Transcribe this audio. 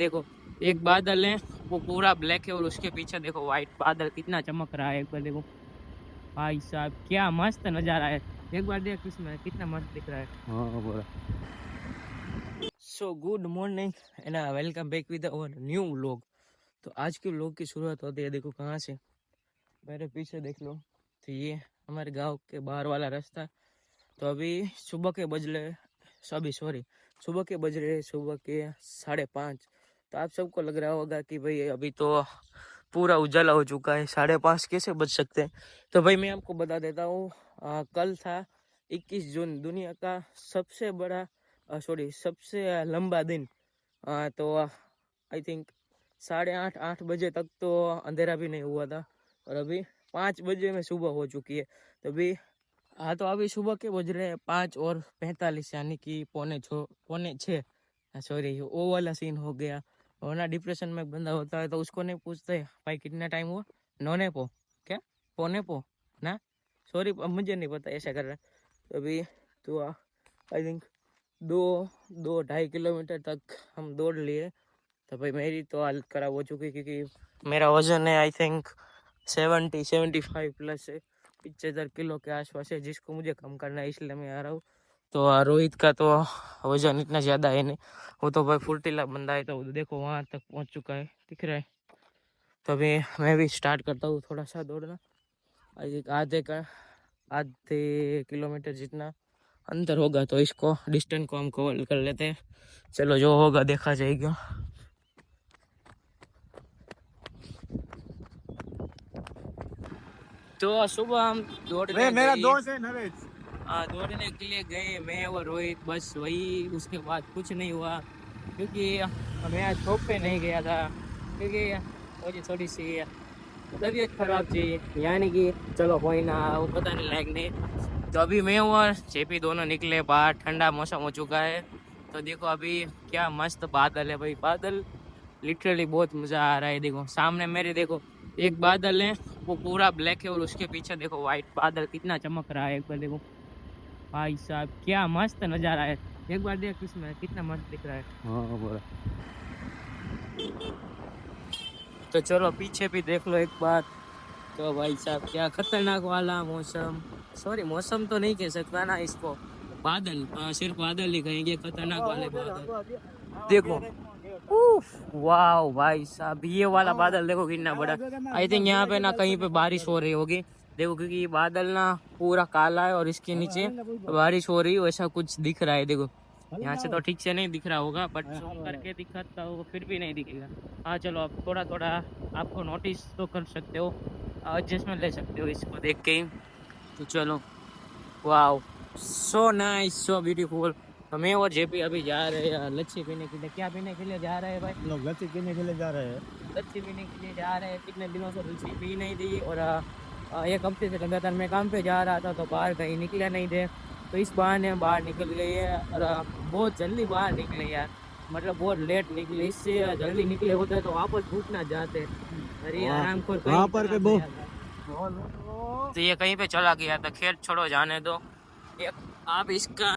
देखो एक बादल है वो पूरा ब्लैक है और उसके पीछे देखो व्हाइट बादल कितना चमक रहा है। एक बार देखो भाई साहब क्या मस्त नज़ारा है। एक बार देख इसमें कितना मस्त दिख रहा है। हाँ बोला। So good morning and welcome back with our new vlog. तो आज के व्लॉग की शुरुआत होती है देखो कहाँ से, मेरे पीछे देख लो। तो ये हमारे गांव के बाहर वाला रास्ता। तो अभी सुबह के बज रहे सुबह के बज रहे सुबह के 5:30। तो आप सबको लग रहा होगा कि भाई अभी तो पूरा उजाला हो चुका है, 5:30 कैसे बज सकते हैं। तो भाई मैं आपको बता देता हूँ, कल था 21 जून, दुनिया का सबसे बड़ा सबसे लंबा दिन। तो आई थिंक 8:30 बजे तक तो अंधेरा भी नहीं हुआ था और अभी 5 बजे में सुबह हो चुकी है। तो अभी तो अभी सुबह के बज रहे हैं 5:45 यानी कि पौने छः। सॉरी वो वाला सीन हो गया। और ना डिप्रेशन में बंदा होता है तो उसको नहीं पूछते भाई कितना टाइम हुआ, नौने पो क्या पौने पो ना, सॉरी अब मुझे नहीं पता ऐसा कर रहा है। तो अभी तो आई थिंक 2-2.5 किलोमीटर तक हम दौड़ लिए। तो भाई मेरी तो हालत ख़राब हो चुकी क्योंकि मेरा वजन है आई थिंक 75 प्लस है, 75 किलो के आसपास है, जिसको मुझे कम करना है इसलिए मैं आ रहा हूँ। तो रोहित का तो वजन इतना ज़्यादा है नहीं, वो तो भाई फुर्तीला बंदा है। तो देखो वहाँ तक पहुँच चुका है, दिख रहा है। तो अभी मैं भी स्टार्ट करता हूँ थोड़ा सा दौड़ना। आधे किलोमीटर जितना अंतर होगा तो इसको डिस्टेंस को हम कवर कर लेते हैं। चलो जो होगा देखा जाएगा। तो सुबह हम दौड़ने मेरा दोस्त है नरेश। दौड़ने के लिए गए मैं और रोहित, बस वही। उसके बाद कुछ नहीं हुआ क्योंकि मैं शॉप पे नहीं गया था क्योंकि मुझे थोड़ी सी तबीयत खराब थी, यानी कि चलो कोई ना, वो बताने लायक नहीं। तो अभी मैं और जेपी दोनों निकले बाहर, ठंडा मौसम हो चुका है। तो देखो अभी क्या मस्त बादल है भाई, बादल लिटरली बहुत मज़ा आ रहा है। देखो सामने मेरे देखो एक बादल है वो पूरा ब्लैक है और उसके पीछे देखो व्हाइट बादल कितना चमक रहा है। एक बार देखो भाई साहब क्या मस्त नज़ारा है। एक बार देख इसमें कितना मस्त दिख रहा है। हाँ बोला। तो चलो पीछे भी देख लो एक बार। तो भाई साहब क्या खतरनाक वाला मौसम, सॉरी मौसम तो नहीं कह सकता ना इसको, बादल, सिर्फ बादल ही कहेंगे, खतरनाक वाले बादल। देखो वाह भाई साहब ये वाला बादल देखो कितना बड़ा। आई थिंक यहाँ पे ना कहीं पे बारिश हो रही होगी, देखो क्योंकि बादल ना पूरा काला है और इसके नीचे बारिश हो रही है, वैसा कुछ दिख रहा है। देखो यहाँ से तो ठीक से नहीं दिख रहा होगा बट जूम करके दिखाता हो फिर भी नहीं दिखेगा। हाँ चलो आप थोड़ा थोड़ा आपको नोटिस तो कर सकते हो, एडजस्टमेंट ले सकते हो इसको देख के ही। तो चलो वाह सो नाइस सो ब्यूटीफुल। मैं और जेपी अभी जा रहे हैं लच्छी पीने के लिए। क्या पीने के लिए जा रहे हैं भाई? लोग लस्सी पीने के लिए जा रहे हैं। लच्छी पीने के लिए जा रहे हैं। कितने दिनों से लच्छी पी नहीं थी और एक हफ्ते से लगातार मैं काम पे जा रहा था तो बाहर कहीं निकले नहीं थे। तो इस बहाने बाहर निकल गई है और बहुत जल्दी बाहर निकले यार, मतलब बहुत लेट निकले। इससे जल्दी निकले होते तो वापस भूख ना जाते। अरे आराम कर वहाँ पर के तो ये कहीं पे चला गया था, खैर छोड़ो जाने दो। आप इसका